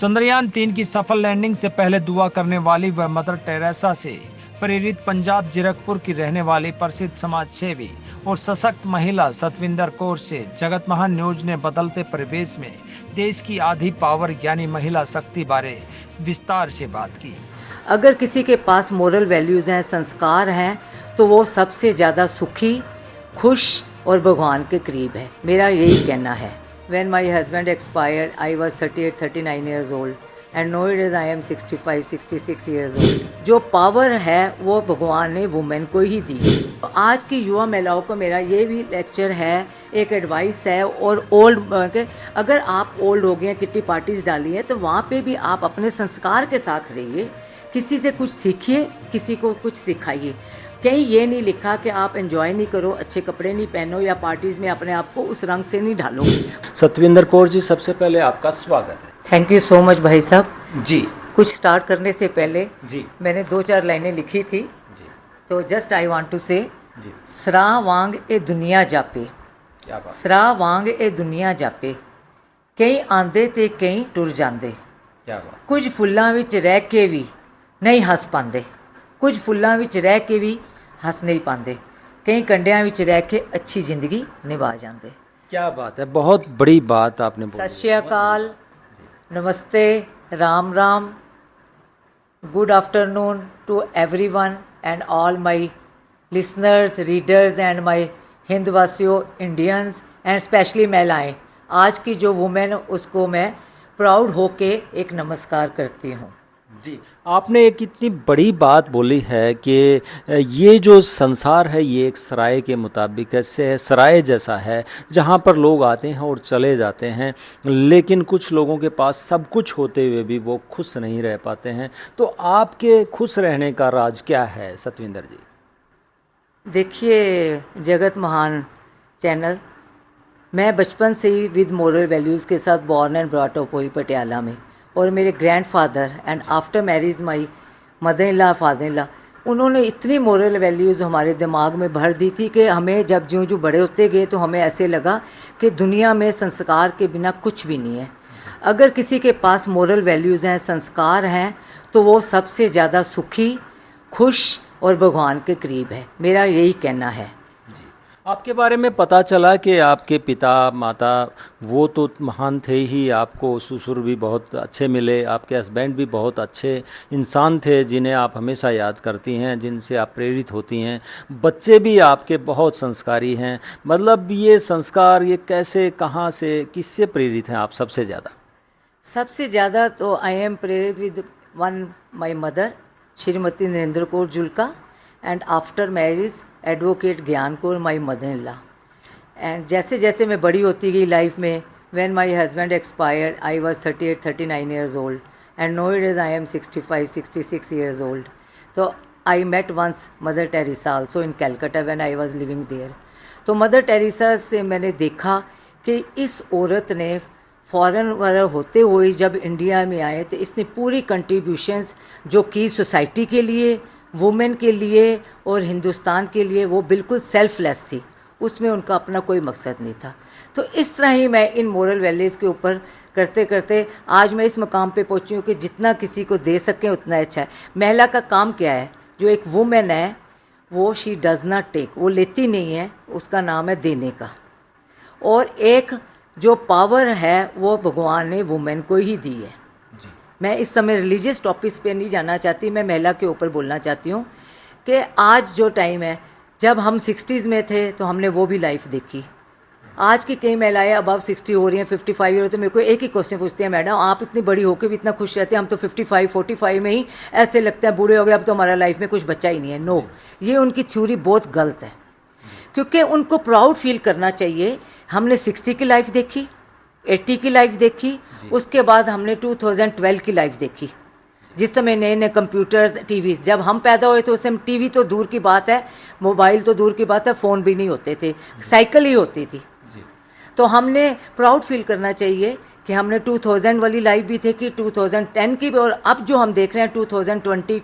चंद्रयान-3 की सफल लैंडिंग से पहले दुआ करने वाली व मदर टेरेसा से प्रेरित पंजाब जीरकपुर की रहने वाली प्रसिद्ध समाज सेवी और सशक्त महिला सतविंदर कौर से जगत महान न्यूज ने बदलते परिवेश में देश की आधी पावर यानी महिला शक्ति बारे विस्तार से बात की। अगर किसी के पास मोरल वैल्यूज़ हैं, संस्कार हैं, तो वो सबसे ज़्यादा सुखी, खुश और भगवान के करीब है। मेरा यही कहना है। When my husband expired, I was 38, 39 years old and nowadays I am 65, 66 years old. जो पावर है वो भगवान ने वुमेन को ही दी। तो आज की युवा महिलाओं को मेरा ये भी लेक्चर है, एक एडवाइस है। और ओल्ड अगर आप ओल्ड हो गए हैं, किट्टी पार्टीज डाली है, तो वहाँ पे भी आप अपने संस्कार के साथ रहिए, किसी से कुछ सीखिए, किसी को कुछ सिखाइए। कहीं ये नहीं लिखा कि आप एंजॉय नहीं करो, अच्छे कपड़े नहीं पहनो या पार्टीज़ में अपने आप को उस रंग से नहीं ढालो। सतविंदर कौर जी, सबसे पहले आपका स्वागत है। थैंक यू सो मच भाई साहब जी। कुछ स्टार्ट करने से पहले जी मैंने 2-4 लाइनें लिखी थी, जी तो जस्ट आई वांट टू से जी। सरा वांग ए दुनिया जापे, क्या बात, सरा वांग ए दुनिया जापे, कई आंदे ते कई टुर जांदे, क्या बात। कुछ फुੱਲਾਂ ਵਿੱਚ ਰਹਿ ਕੇ ਵੀ ਨਹੀਂ ਹੱਸ ਪਾਉਂਦੇ, ਕੁਝ ਫੁੱਲਾਂ ਵਿੱਚ ਰਹਿ ਕੇ ਵੀ ਹੱਸ ਨਹੀਂ ਪਾਉਂਦੇ, ਕਈ ਕੰਡਿਆਂ ਵਿੱਚ ਰਹਿ ਕੇ ਅੱਛੀ ਜ਼ਿੰਦਗੀ ਨਿਭਾ ਜਾਂਦੇ। क्या बात है, बहुत बड़ी बात आपने बोली। सत श्री अकाल, नमस्ते, राम राम, good afternoon to everyone and all my listeners, readers and my हिंदवासियों, इंडियंस एंड स्पेशली महिलाएं। आज की जो वुमेन, उसको मैं प्राउड होके एक नमस्कार करती हूँ। जी, आपने एक इतनी बड़ी बात बोली है कि ये जो संसार है ये एक सराय के मुताबिक ऐसे है, सराय जैसा है जहाँ पर लोग आते हैं और चले जाते हैं, लेकिन कुछ लोगों के पास सब कुछ होते हुए भी वो खुश नहीं रह पाते हैं। तो आपके खुश रहने का राज क्या है सतविंदर जी? देखिए जगत महान चैनल, मैं बचपन से ही विद मोरल वैल्यूज़ के साथ बॉर्न एंड ब्रॉट अप हुई पटियाला में। और मेरे grandfather and after marriage my mother in law, father in law, उन्होंने इतनी मोरल वैल्यूज़ हमारे दिमाग में भर दी थी कि हमें जब ज्यों ज्यों बड़े होते गए तो हमें ऐसे लगा कि दुनिया में संस्कार के बिना कुछ भी नहीं है। अगर किसी के पास मोरल वैल्यूज़ हैं, संस्कार हैं, तो वो सबसे ज़्यादा सुखी, खुश और भगवान के करीब है। मेरा यही कहना है। आपके बारे में पता चला कि आपके पिता माता वो तो महान थे ही, आपको ससुर भी बहुत अच्छे मिले, आपके हस्बैंड भी बहुत अच्छे इंसान थे जिन्हें आप हमेशा याद करती हैं, जिनसे आप प्रेरित होती हैं। बच्चे भी आपके बहुत संस्कारी हैं। मतलब ये संस्कार ये कैसे, कहाँ से, किससे प्रेरित हैं आप सबसे ज़्यादा? सबसे ज़्यादा तो आई एम प्रेरित with one my mother Shrimati Narendra Kaur Julka and after marriage advocate Gyan Kaur my mother in law. And जैसे जैसे मैं बड़ी होती गई लाइफ में, when my husband expired I was 38, 39 years old and nowadays I am 65, 66 years old. तो I met once mother Teresa also in Calcutta when I was living there. तो mother Teresa से मैंने देखा कि इस औरत ने फॉरेन वगैरह होते हुए जब इंडिया में आए तो इसने पूरी कंट्रीब्यूशंस जो की सोसाइटी के लिए, वुमेन के लिए और हिंदुस्तान के लिए, वो बिल्कुल सेल्फलेस थी। उसमें उनका अपना कोई मकसद नहीं था। तो इस तरह ही मैं इन मोरल वैल्यूज़ के ऊपर करते करते आज मैं इस मकाम पे पहुंची हूँ कि जितना किसी को दे सकें उतना अच्छा है। महिला का काम क्या है? जो एक वुमेन है वो शी डज़ नॉट टेक, वो लेती नहीं है, उसका नाम है देने का। और एक जो पावर है वो भगवान ने वुमेन को ही दी है। मैं इस समय रिलीजियस टॉपिक्स पे नहीं जाना चाहती, मैं महिला के ऊपर बोलना चाहती हूँ कि आज जो टाइम है, जब हम 60s में थे तो हमने वो भी लाइफ देखी। आज की कई महिलाएं अबव 60 हो रही हैं, 55 हो रही, तो मेरे को एक ही क्वेश्चन पूछते हैं, मैडम आप इतनी बड़ी होकर भी इतना खुश रहते हैं, हम तो 55, 45 में ही ऐसे लगता है बूढ़े हो गए, अब तो हमारा लाइफ में कुछ बचा ही नहीं है। नो, ये उनकी थ्योरी बहुत गलत है, क्योंकि उनको प्राउड फील करना चाहिए। हमने 60 की लाइफ देखी, 80 की लाइफ देखी, उसके बाद हमने 2012 की लाइफ देखी, जिस समय नए नए कंप्यूटर्स, टीवी। जब हम पैदा हुए तो उस समय टीवी तो दूर की बात है, मोबाइल तो दूर की बात है, फ़ोन भी नहीं होते थे, साइकिल ही होती थी। तो हमने प्राउड फील करना चाहिए कि हमने 2000 वाली लाइफ भी थे कि 2010 की भी, और अब जो हम देख रहे हैं 2020,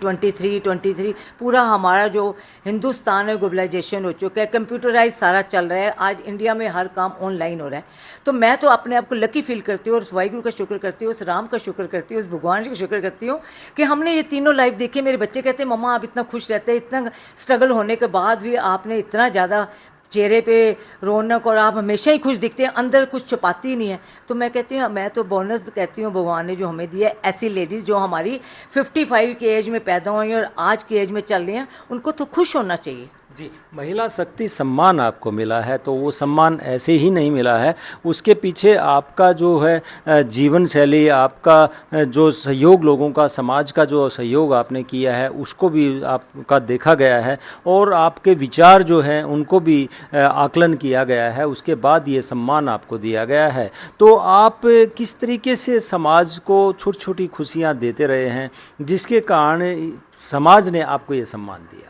23 पूरा हमारा जो हिंदुस्तान है ग्लोबलाइजेशन हो चुका है, कंप्यूटराइज सारा चल रहा है। आज इंडिया में हर काम ऑनलाइन हो रहा है। तो मैं तो अपने आप को लकी फील करती हूँ और उस वाहिगुरु का शुक्र करती हूँ, उस राम का शुक्र करती हूँ, उस भगवान का शुक्र करती हूँ कि हमने ये तीनों लाइफ देखी। मेरे बच्चे कहते हैं मम्मा आप इतना खुश रहते हैं, इतना स्ट्रगल होने के बाद भी आपने इतना ज़्यादा चेहरे पे रौनक और आप हमेशा ही खुश दिखते हैं, अंदर कुछ छुपाती ही नहीं है। तो मैं कहती हूँ, मैं तो बोनस कहती हूँ भगवान ने जो हमें दिया है, ऐसी लेडीज़ जो हमारी 55 की एज में पैदा हुई और आज की एज में चल रही हैं, उनको तो खुश होना चाहिए। जी, महिला शक्ति सम्मान आपको मिला है, तो वो सम्मान ऐसे ही नहीं मिला है, उसके पीछे आपका जो है जीवन शैली, आपका जो सहयोग, लोगों का, समाज का जो सहयोग आपने किया है उसको भी आपका देखा गया है और आपके विचार जो हैं उनको भी आकलन किया गया है, उसके बाद ये सम्मान आपको दिया गया है। तो आप किस तरीके से समाज को छोटी छोटी खुशियाँ देते रहे हैं जिसके कारण समाज ने आपको ये सम्मान दिया?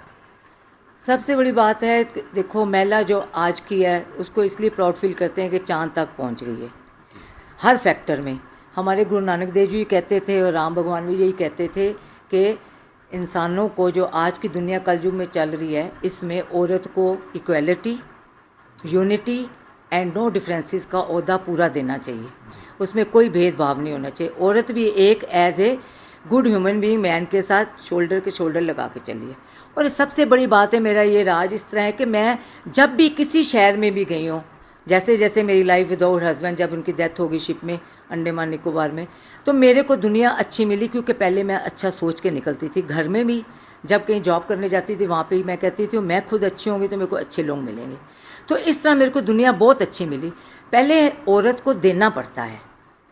सबसे बड़ी बात है, देखो महिला जो आज की है उसको इसलिए प्राउड फील करते हैं कि चांद तक पहुंच गई है हर फैक्टर में। हमारे गुरु नानक देव जी कहते थे और राम भगवान भी यही कहते थे कि इंसानों को, जो आज की दुनिया कलयुग में चल रही है, इसमें औरत को equality, unity and no differences का ओहदा पूरा देना चाहिए। उसमें कोई भेदभाव नहीं होना चाहिए। औरत भी एक as a good human being man के साथ शोल्डर के शोल्डर लगा के चलिए। और सबसे बड़ी बात है, मेरा ये राज इस तरह है कि मैं जब भी किसी शहर में भी गई हूँ, जैसे जैसे मेरी लाइफ विदाउट हस्बैंड, जब उनकी डेथ हो गई शिप में अंडमान निकोबार में, तो मेरे को दुनिया अच्छी मिली क्योंकि पहले मैं अच्छा सोच के निकलती थी। घर में भी जब कहीं जॉब करने जाती थी वहाँ पे भी मैं कहती थी मैं खुद अच्छी होंगी तो मेरे को अच्छे लोग मिलेंगे। तो इस तरह मेरे को दुनिया बहुत अच्छी मिली। पहले औरत को देना पड़ता है,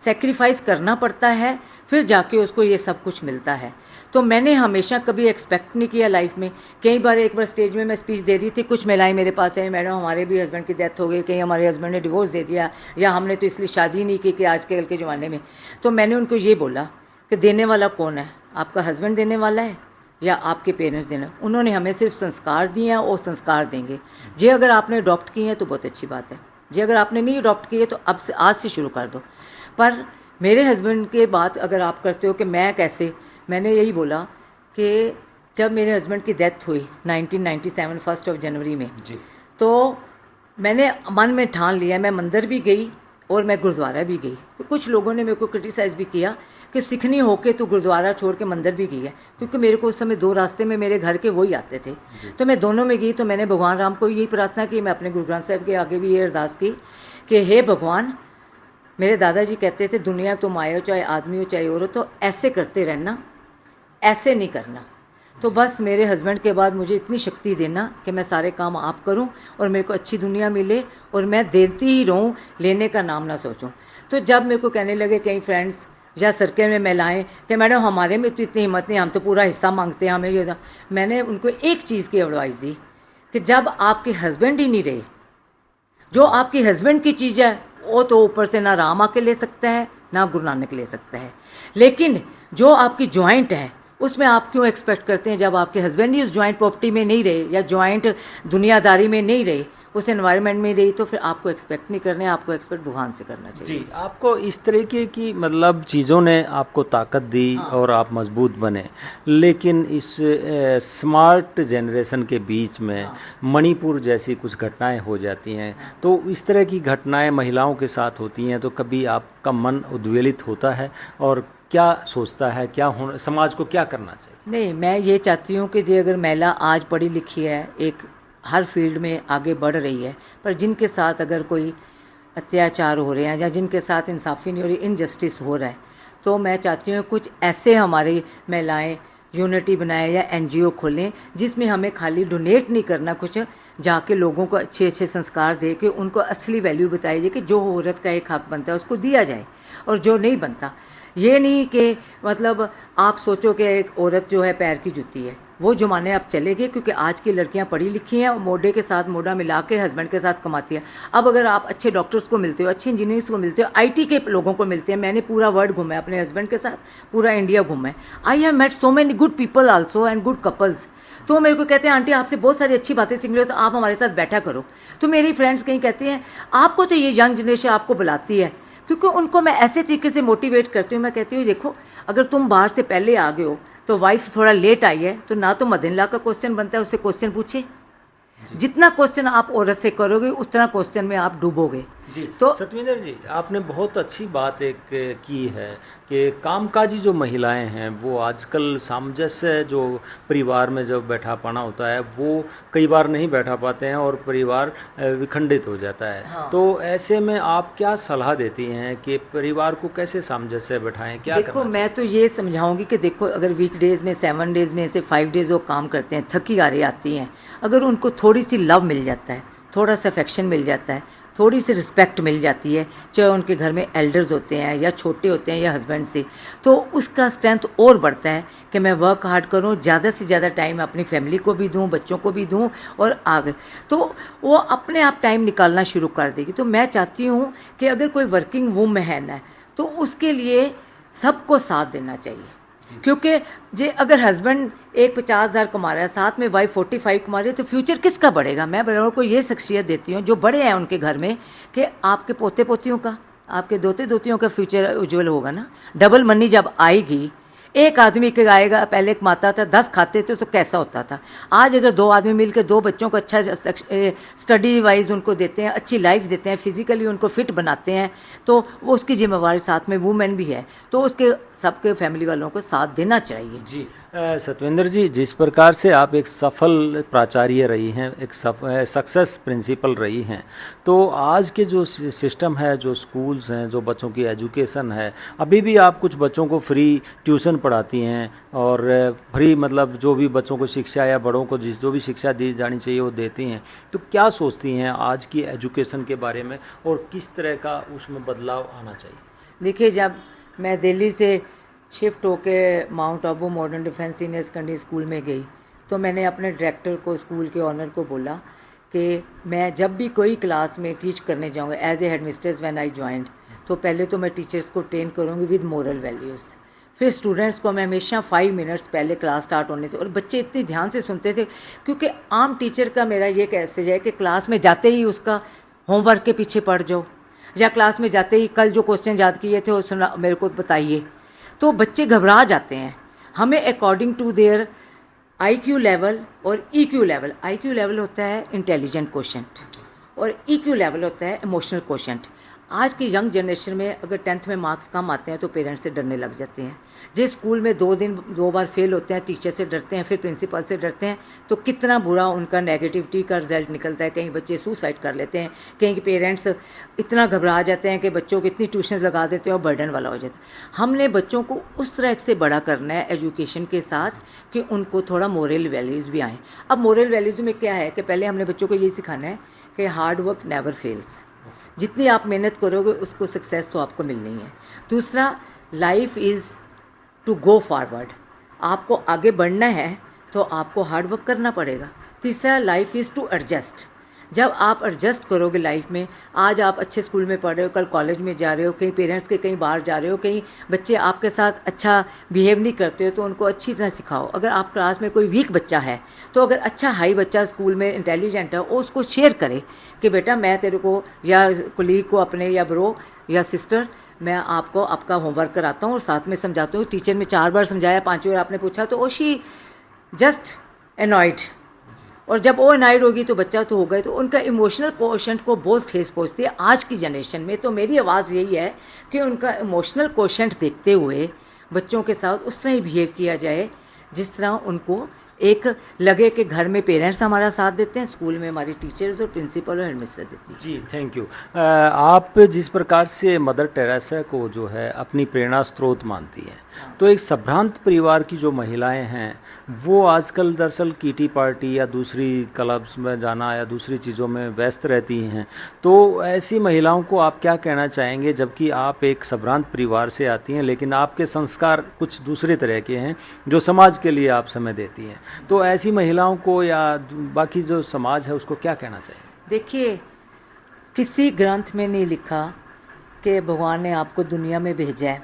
सेक्रीफाइस करना पड़ता है, फिर जाके उसको ये सब कुछ मिलता है। तो मैंने हमेशा कभी एक्सपेक्ट नहीं किया लाइफ में। कई बार, एक बार स्टेज में मैं स्पीच दे रही थी, कुछ महिलाएं मेरे पास आई, मैडम हमारे भी हस्बैंड की डेथ हो गई, कहीं हमारे हस्बैंड ने डिवोर्स दे दिया, या हमने तो इसलिए शादी नहीं की कि आजकल के ज़माने में। तो मैंने उनको ये बोला कि देने वाला कौन है, आपका हस्बैंड देने वाला है या आपके पेरेंट्स देने? उन्होंने हमें सिर्फ संस्कार दिए हैं और संस्कार देंगे। जी अगर आपने अडॉप्ट किए हैं तो बहुत अच्छी बात है, जी अगर आपने नहीं अडॉप्ट किए तो अब से आज से शुरू कर दो। पर मेरे हस्बैंड के बात अगर आप करते हो कि मैं कैसे, मैंने यही बोला कि जब मेरे हस्बैंड की डेथ हुई 1997 1 जनवरी में जी, तो मैंने मन में ठान लिया, मैं मंदिर भी गई और मैं गुरुद्वारा भी गई। तो कुछ लोगों ने मेरे को क्रिटिसाइज़ भी किया कि सिखनी होके तो गुरुद्वारा छोड़ के मंदिर भी गई है, क्योंकि मेरे को उस समय दो रास्ते में मेरे घर के वही आते थे। तो मैं दोनों में गई। तो मैंने भगवान राम को यही प्रार्थना की, मैं अपने गुरु ग्रंथ साहिब के आगे भी ये अरदास की कि हे भगवान, मेरे दादाजी कहते थे दुनिया तुम आए हो, चाहे आदमी हो चाहे औरत हो, ऐसे करते रहना, ऐसे नहीं करना। तो बस मेरे हस्बैंड के बाद मुझे इतनी शक्ति देना कि मैं सारे काम आप करूं और मेरे को अच्छी दुनिया मिले और मैं देती ही रहूं, लेने का नाम ना सोचूं। तो जब मेरे को कहने लगे कई फ्रेंड्स या सर्कल में महिलाएं कि मैडम हमारे में तो इतनी हिम्मत नहीं, हम तो पूरा हिस्सा मांगते हैं, हमें ये, मैंने उनको एक चीज़ की एडवाइस दी कि जब आपके हस्बैंड ही नहीं रहे, जो आपके हस्बैंड की चीज़ है वो तो ऊपर से ना राम आके ले सकता है ना गुरु नानक ले सकता है, लेकिन जो आपकी जॉइंट है उसमें आप क्यों एक्सपेक्ट करते हैं? जब आपके हस्बैंड ही उस जॉइंट प्रॉपर्टी में नहीं रहे या जॉइंट दुनियादारी में नहीं रहे, उस एनवायरनमेंट में रही, तो फिर आपको एक्सपेक्ट नहीं करने, आपको एक्सपेक्ट भगवान से करना चाहिए। जी, आपको इस तरीके की मतलब चीज़ों ने आपको ताकत दी और आप मजबूत बने। लेकिन इस स्मार्ट जनरेशन के बीच में मणिपुर जैसी कुछ घटनाएं हो जाती हैं, तो इस तरह की घटनाएं महिलाओं के साथ होती हैं तो कभी आपका मन उद्वेलित होता है और क्या सोचता है, क्या होना, समाज को क्या करना चाहिए? नहीं, मैं ये चाहती हूँ कि जो अगर महिला आज पढ़ी लिखी है, एक हर फील्ड में आगे बढ़ रही है, पर जिनके साथ अगर कोई अत्याचार हो रहे हैं या जिनके साथ इंसाफ़ी नहीं हो रही, इनजस्टिस हो रहा है, तो मैं चाहती हूँ कुछ ऐसे हमारी महिलाएं यूनिटी बनाए या एनजीओ खोलें जिसमें हमें खाली डोनेट नहीं करना, कुछ जाके लोगों को अच्छे अच्छे संस्कार दे के उनको असली वैल्यू बताई जाए कि जो औरत का एक हक बनता है उसको दिया जाए और जो नहीं बनता, ये नहीं कि मतलब आप सोचो कि एक औरत जो है पैर की जुती है, वो ज़माने अब चले गए, क्योंकि आज की लड़कियां पढ़ी लिखी हैं और मोढे के साथ मोढा मिला के हस्बैंड के साथ कमाती हैं। अब अगर आप अच्छे डॉक्टर्स को मिलते हो, अच्छे इंजीनियर्स को मिलते हो, आईटी के लोगों को मिलते हैं, मैंने पूरा वर्ल्ड घूमा है अपने हस्बैंड के साथ, पूरा इंडिया घूमा है। I have met so many good people also and good couples. तो मेरे को कहते हैं आंटी आपसे बहुत सारी अच्छी बातें सीख लो, तो आप हमारे साथ बैठा करो। तो मेरी फ्रेंड्स कहीं कहती हैं आपको तो ये यंग जनरेशन आपको बुलाती है, क्योंकि उनको मैं ऐसे तरीके से मोटिवेट करती हूँ, मैं कहती हूँ देखो अगर तुम बाहर से पहले आ गए हो तो वाइफ थोड़ा लेट आई है तो ना तो मदन ला का क्वेश्चन बनता है, उससे क्वेश्चन पूछे। जितना क्वेश्चन आप औरत से करोगे उतना क्वेश्चन में आप डूबोगे। जी तो सतविंदर जी, आपने बहुत अच्छी बात एक की है कि कामकाजी जो महिलाएं हैं वो आजकल सामंजस्य जो परिवार में जब बैठा पाना होता है वो कई बार नहीं बैठा पाते हैं और परिवार विखंडित हो जाता है। हाँ। तो ऐसे में आप क्या सलाह देती हैं कि परिवार को कैसे सामंजस्य बैठाएं, क्या देखो करना मैं तो ये समझाऊंगी कि देखो अगर वीकडेज में 7 डेज में से 5 डेज वो काम करते हैं, थकी हारी आती हैं, अगर उनको थोड़ी सी लव मिल जाता है, थोड़ा सा अफेक्शन मिल जाता है, थोड़ी सी रिस्पेक्ट मिल जाती है, चाहे उनके घर में एल्डर्स होते हैं या छोटे होते हैं या हस्बैंड से, तो उसका स्ट्रेंथ और बढ़ता है कि मैं वर्क हार्ड करूं, ज़्यादा से ज़्यादा टाइम अपनी फैमिली को भी दूं, बच्चों को भी दूं और आगे तो वो अपने आप टाइम निकालना शुरू कर देगी। तो मैं चाहती हूँ कि अगर कोई वर्किंग वूमेन है ना तो उसके लिए सबको साथ देना चाहिए, क्योंकि जे अगर हस्बैंड एक 50,000 कमा रहा है, साथ में वाइफ 45 कमा रही है, तो फ्यूचर किसका बढ़ेगा। मैं बड़ों को ये शख्सियत देती हूँ जो बड़े हैं उनके घर में कि आपके पोते पोतियों का, आपके दोते दोतियों का फ्यूचर उज्जवल होगा ना। डबल मनी जब आएगी, एक आदमी के आएगा, पहले कमाता था 10 खाते थे तो कैसा होता था, आज अगर 2 आदमी मिलकर 2 बच्चों को अच्छा स्टडी वाइज उनको देते हैं, अच्छी लाइफ देते हैं, फिजिकली उनको फिट बनाते हैं, तो वो उसकी जिम्मेवारी साथ में वुमेन भी है, तो उसके सबके फैमिली वालों को साथ देना चाहिए। जी सतविंदर जी, जिस प्रकार से आप एक सफल प्राचार्य रही हैं, एक सक्सेस प्रिंसिपल रही हैं, तो आज के जो सिस्टम है, जो स्कूल्स हैं, जो बच्चों की एजुकेशन है, अभी भी आप कुछ बच्चों को फ्री ट्यूशन पढ़ाती हैं और फ्री मतलब जो भी बच्चों को शिक्षा या बड़ों को जो भी शिक्षा दी जानी चाहिए वो देती हैं। तो क्या सोचती हैं आज की एजुकेशन के बारे में और किस तरह का उसमें बदलाव आना चाहिए? देखिए जब मैं दिल्ली से शिफ्ट होके mount Abu modern defence senior secondary school में गई तो मैंने अपने डायरेक्टर को, स्कूल के ऑनर को बोला कि मैं जब भी कोई क्लास में टीच करने जाऊँगा as a headmistress when I joined, तो पहले तो मैं टीचर्स को ट्रेन करूँगी विद मोरल वैल्यूज़, फिर स्टूडेंट्स को मैं हमेशा 5 मिनट्स पहले क्लास स्टार्ट होने से, और बच्चे इतने ध्यान से सुनते थे, क्योंकि आम टीचर का मेरा ये मैसेज है कि क्लास में जाते ही उसका होमवर्क के पीछे पड़ जाओ, या क्लास में जाते ही कल जो क्वेश्चन याद किए थे वो मेरे को बताइए, तो बच्चे घबरा जाते हैं। हमें according to their IQ level और EQ लेवल, IQ लेवल होता है इंटेलिजेंट क्वोशेंट और EQ लेवल होता है इमोशनल क्वोशेंट। आज की यंग जनरेशन में अगर 10th में मार्क्स कम आते हैं तो पेरेंट्स से डरने लग जाते हैं। जिस स्कूल में 2 बार फेल होते हैं, टीचर से डरते हैं, फिर प्रिंसिपल से डरते हैं, तो कितना बुरा उनका नेगेटिविटी का रिजल्ट निकलता है। कहीं बच्चे सुसाइड कर लेते हैं, कहीं के पेरेंट्स इतना घबरा जाते हैं कि बच्चों को इतनी ट्यूशन्स लगा देते हैं और बर्डन वाला हो जाता है। हमने बच्चों को उस तरह से बड़ा करना है एजुकेशन के साथ कि उनको थोड़ा मोरल वैल्यूज़ भी आएँ। अब मोरल वैल्यूज़ में क्या है कि पहले हमने बच्चों को ये सिखाना है कि हार्ड वर्क नेवर फेल्स, जितनी आप मेहनत करोगे उसको सक्सेस तो आपको मिलनी है। दूसरा, life is to go forward, आपको आगे बढ़ना है तो आपको हार्ड वर्क करना पड़ेगा। तीसरा, लाइफ इज़ टू एडजस्ट, जब आप एडजस्ट करोगे लाइफ में, आज आप अच्छे स्कूल में पढ़ रहे हो, कल कॉलेज में जा रहे हो, कहीं पेरेंट्स के कहीं बाहर जा रहे हो, कहीं बच्चे आपके साथ अच्छा बिहेव नहीं करते हो तो उनको अच्छी तरह सिखाओ। अगर आप क्लास में कोई वीक बच्चा है तो अगर अच्छा हाई बच्चा स्कूल में इंटेलिजेंट है वो उसको शेयर करे कि बेटा मैं तेरे को या कोलीग को अपने या ब्रो या सिस्टर मैं आपको आपका होमवर्क कराता हूँ और साथ में समझाता हूँ। टीचर ने 4 बार समझाया, 5वीं बार आपने पूछा तो शी जस्ट एनॉयड, और जब वो एनॉयड होगी तो बच्चा तो हो गए, तो उनका इमोशनल कोशेंट को बहुत ठेस पहुँचती है आज की जनरेशन में। तो मेरी आवाज़ यही है कि उनका इमोशनल कोशेंट देखते हुए बच्चों के साथ उस तरह ही बिहेव किया जाए जिस तरह उनको एक लगे कि घर में पेरेंट्स हमारा साथ देते हैं, स्कूल में हमारी टीचर्स और प्रिंसिपल और हेडमिस्टर देती है। जी थैंक यू। आप जिस प्रकार से मदर टेरेसा को जो है अपनी प्रेरणा स्रोत मानती हैं, तो एक संभ्रांत परिवार की जो महिलाएं हैं वो आजकल दरअसल किटी पार्टी या दूसरी क्लब्स में जाना या दूसरी चीज़ों में व्यस्त रहती हैं, तो ऐसी महिलाओं को आप क्या कहना चाहेंगे, जबकि आप एक संभ्रांत परिवार से आती हैं लेकिन आपके संस्कार कुछ दूसरे तरह के हैं जो समाज के लिए आप समय देती हैं, तो ऐसी महिलाओं को या बाकी जो समाज है उसको क्या कहना चाहिए? देखिए, किसी ग्रंथ में नहीं लिखा कि भगवान ने आपको दुनिया में भेजा है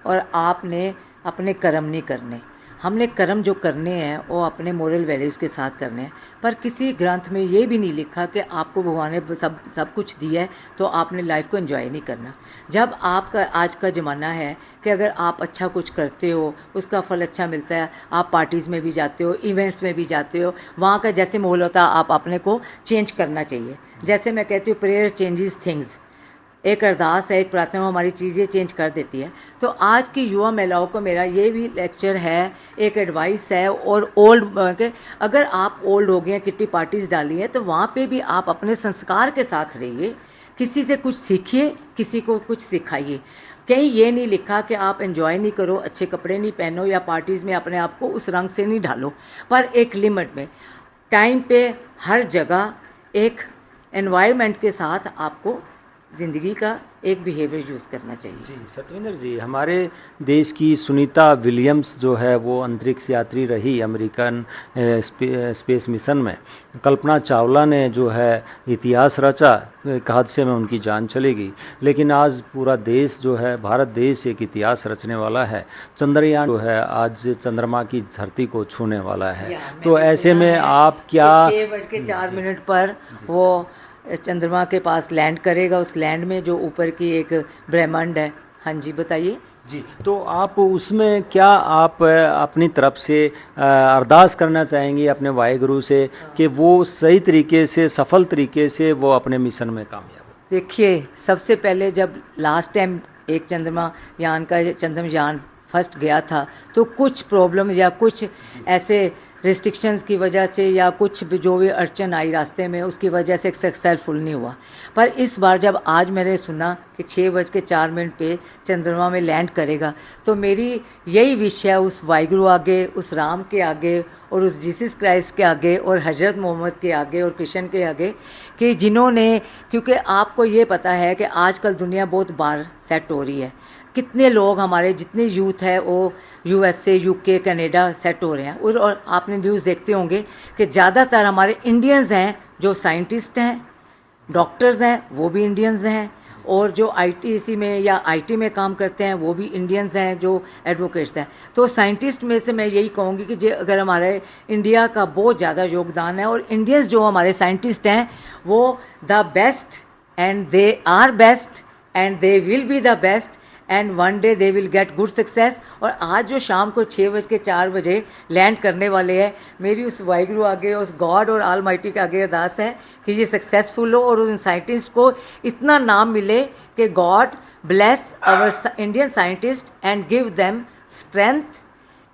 और आपने अपने कर्म नहीं करने। हमने कर्म जो करने हैं वो अपने मोरल वैल्यूज़ के साथ करने हैं, पर किसी ग्रंथ में ये भी नहीं लिखा कि आपको भगवान ने सब कुछ दिया है तो आपने लाइफ को एंजॉय नहीं करना। जब आपका आज का ज़माना है कि अगर आप अच्छा कुछ करते हो उसका फल अच्छा मिलता है, आप पार्टीज़ में भी जाते हो, इवेंट्स में भी जाते हो, वहाँ का जैसे माहौल होता है आप अपने को चेंज करना चाहिए। जैसे मैं कहती हूँ प्रेयर चेंजेस थिंग्स, एक अरदास है, एक प्रार्थना हमारी चीज़ें चेंज कर देती है। तो आज की युवा महिलाओं को मेरा ये भी लेक्चर है, एक एडवाइस है, और ओल्ड के अगर आप ओल्ड हो गए हैं, किट्टी पार्टीज़ डाली हैं, तो वहाँ पे भी आप अपने संस्कार के साथ रहिए, किसी से कुछ सीखिए, किसी को कुछ सिखाइए। कहीं ये नहीं लिखा कि आप एंजॉय नहीं करो, अच्छे कपड़े नहीं पहनो या पार्टीज़ में अपने आप को उस रंग से नहीं ढालो, पर एक लिमिट में, टाइम पे, हर जगह एक एनवायरनमेंट के साथ आपको ज़िंदगी का एक बिहेवियर यूज़ करना चाहिए। जी सतविंदर जी, हमारे देश की सुनीता विलियम्स जो है वो अंतरिक्ष यात्री रही अमेरिकन स्पेस मिशन में। कल्पना चावला ने जो है इतिहास रचा, एक हादसे में उनकी जान चली गई, लेकिन आज पूरा देश जो है, भारत देश एक इतिहास रचने वाला है। चंद्रयान जो है आज चंद्रमा की धरती को छूने वाला है। तो ऐसे में आप क्या 6:04 पर वो चंद्रमा के पास लैंड करेगा, उस लैंड में जो ऊपर की एक ब्रह्मांड है। हाँ जी बताइए। जी, तो आप उसमें क्या आप अपनी तरफ से अरदास करना चाहेंगे अपने वाहिगुरु से कि वो सही तरीके से, सफल तरीके से वो अपने मिशन में कामयाब हो? देखिए, सबसे पहले जब लास्ट टाइम एक चंद्रयान फर्स्ट गया था तो कुछ प्रॉब्लम या कुछ ऐसे रिस्ट्रिक्शंस की वजह से या कुछ भी जो भी अड़चन आई रास्ते में, उसकी वजह से सक्सेसफुल नहीं हुआ। पर इस बार जब आज मैंने सुना कि 6:04 पे चंद्रमा में लैंड करेगा, तो मेरी यही विश है उस वाहिगुरु आगे, उस राम के आगे और उस जीसस क्राइस्ट के आगे और हज़रत मोहम्मद के आगे और कृष्ण के आगे, कि जिन्होंने, क्योंकि आपको ये पता है कि आजकल दुनिया बहुत बार सेट हो रही है, कितने लोग हमारे जितने यूथ है वो USA, UK, कनाडा सेट हो रहे हैं। और आपने न्यूज़ देखते होंगे कि ज़्यादातर हमारे इंडियंस हैं, जो साइंटिस्ट हैं, डॉक्टर्स हैं, वो भी इंडियंस हैं, और जो ITC में या IT में काम करते हैं वो भी इंडियंस हैं, जो एडवोकेट्स हैं। तो साइंटिस्ट में से मैं यही कहूँगी कि अगर हमारे इंडिया का बहुत ज़्यादा योगदान है, और इंडियंस जो हमारे साइंटिस्ट हैं वो the best, and they are best, and they will be the best, and one day they will get good success. और आज जो शाम को 6:04 लैंड करने वाले हैं, मेरी उस वाहिगुरु आगे, उस गॉड और ऑलमाइटी के आगे अरदास है कि ये सक्सेसफुल हो और उन साइंटिस्ट को इतना नाम मिले कि God bless our Indian scientist and give them strength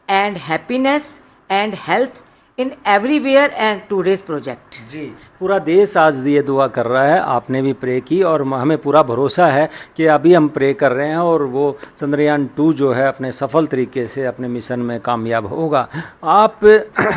and happiness and health in everywhere and today's project. जी, पूरा देश आज ये दुआ कर रहा है, आपने भी प्रे की, और हमें पूरा भरोसा है कि अभी हम प्रे कर रहे हैं और वो चंद्रयान 2 जो है अपने सफल तरीके से अपने मिशन में कामयाब होगा। आप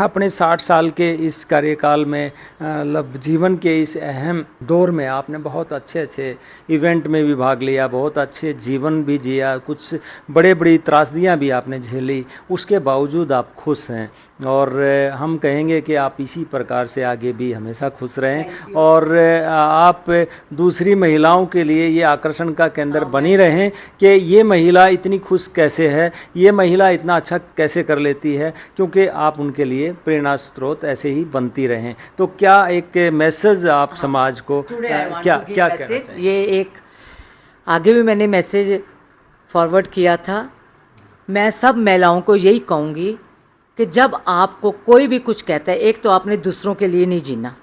अपने 60 साल के इस कार्यकाल में, जीवन के इस अहम दौर में आपने बहुत अच्छे इवेंट में भी भाग लिया, बहुत अच्छे जीवन भी जिया, कुछ बड़ी त्रासदियाँ भी आपने झेली, उसके बावजूद आप खुश हैं, और हम कहेंगे कि आप इसी प्रकार से आगे भी हमेशा खुश रहें, और आप दूसरी महिलाओं के लिए ये आकर्षण का केंद्र बनी रहें कि ये महिला इतनी खुश कैसे है, ये महिला इतना अच्छा कैसे कर लेती है, क्योंकि आप उनके लिए प्रेरणा स्रोत ऐसे ही बनती रहें। तो क्या एक मैसेज आप समाज को क्या कहना चाहिए? ये एक आगे भी मैंने मैसेज फॉरवर्ड किया था। मैं सब महिलाओं को यही कहूँगी कि जब आपको कोई भी कुछ कहता है, एक तो आपने दूसरों के लिए नहीं जीना।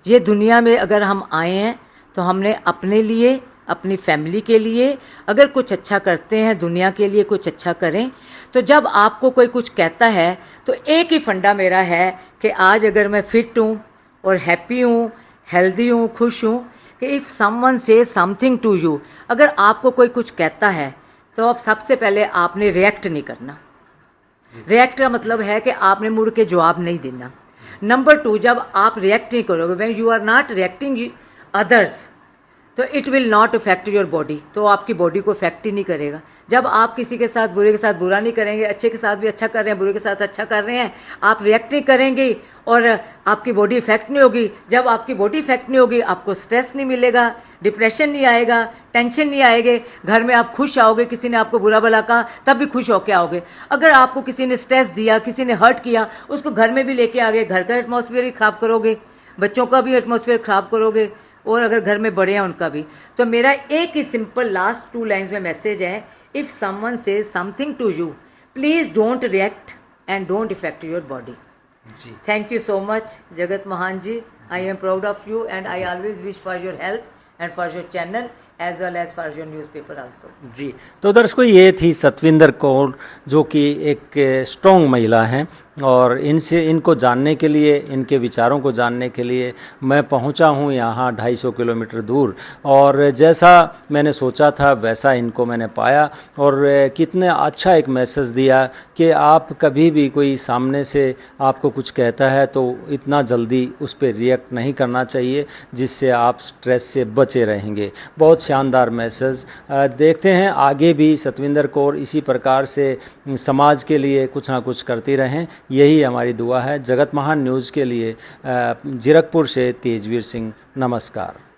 ये दुनिया में अगर हम आए हैं तो हमने अपने लिए, अपनी फैमिली के लिए अगर कुछ अच्छा करते हैं, दुनिया के लिए कुछ अच्छा करें। तो जब आपको कोई कुछ कहता है तो एक ही फंडा मेरा है कि आज अगर मैं फिट हूँ और हैप्पी हूँ, हेल्दी हूँ, खुश हूँ, कि if someone say something to you, अगर आपको कोई कुछ कहता है तो अब सबसे पहले आपने रिएक्ट नहीं करना। रिएक्ट का मतलब है कि आपने मुड़ के जवाब नहीं देना। नंबर 2, जब आप रिएक्ट नहीं करोगे, when you are not reacting others, तो it will not affect your body, तो आपकी बॉडी को इफेक्ट ही नहीं करेगा। जब आप किसी के साथ बुरे के साथ बुरा नहीं करेंगे, अच्छे के साथ भी अच्छा कर रहे हैं, बुरे के साथ अच्छा कर रहे हैं, आप रिएक्ट नहीं करेंगे और आपकी बॉडी इफेक्ट नहीं होगी। जब आपकी बॉडी इफेक्ट नहीं होगी, आपको स्ट्रेस नहीं मिलेगा, डिप्रेशन नहीं आएगा, टेंशन नहीं आएगी, घर में आप खुश आओगे। किसी ने आपको बुरा भला कहा तब भी खुश होके आओगे। अगर आपको किसी ने स्ट्रेस दिया, किसी ने हर्ट किया, उसको घर में भी लेके आ गए, घर का एटमॉस्फेयर ही ख़राब करोगे, बच्चों का भी एटमॉस्फेयर ख़राब करोगे, और अगर घर में बड़े हैं उनका भी। तो मेरा एक ही सिंपल लास्ट 2 लाइन्स में मैसेज है, if someone says something to you, please don't react and don't effect your body. जी, thank you so much Jagat Mahan ji. I am proud of you and I always wish for your health and for your channel as well as for your newspaper also. जी। तो दर्शकों, ये थी सतविंदर कौर, जो कि एक strong महिला हैं, और इनको जानने के लिए, इनके विचारों को जानने के लिए मैं पहुंचा हूं यहाँ 250 किलोमीटर दूर, और जैसा मैंने सोचा था वैसा इनको मैंने पाया। और कितने अच्छा एक मैसेज दिया कि आप कभी भी कोई सामने से आपको कुछ कहता है तो इतना जल्दी उस पर रिएक्ट नहीं करना चाहिए, जिससे आप स्ट्रेस से बचे रहेंगे। बहुत शानदार मैसेज। देखते हैं आगे भी सतविंदर कौर इसी प्रकार से समाज के लिए कुछ ना कुछ करती रहें, यही हमारी दुआ है। जगत महान न्यूज़ के लिए जीरकपुर से तेजवीर सिंह, नमस्कार।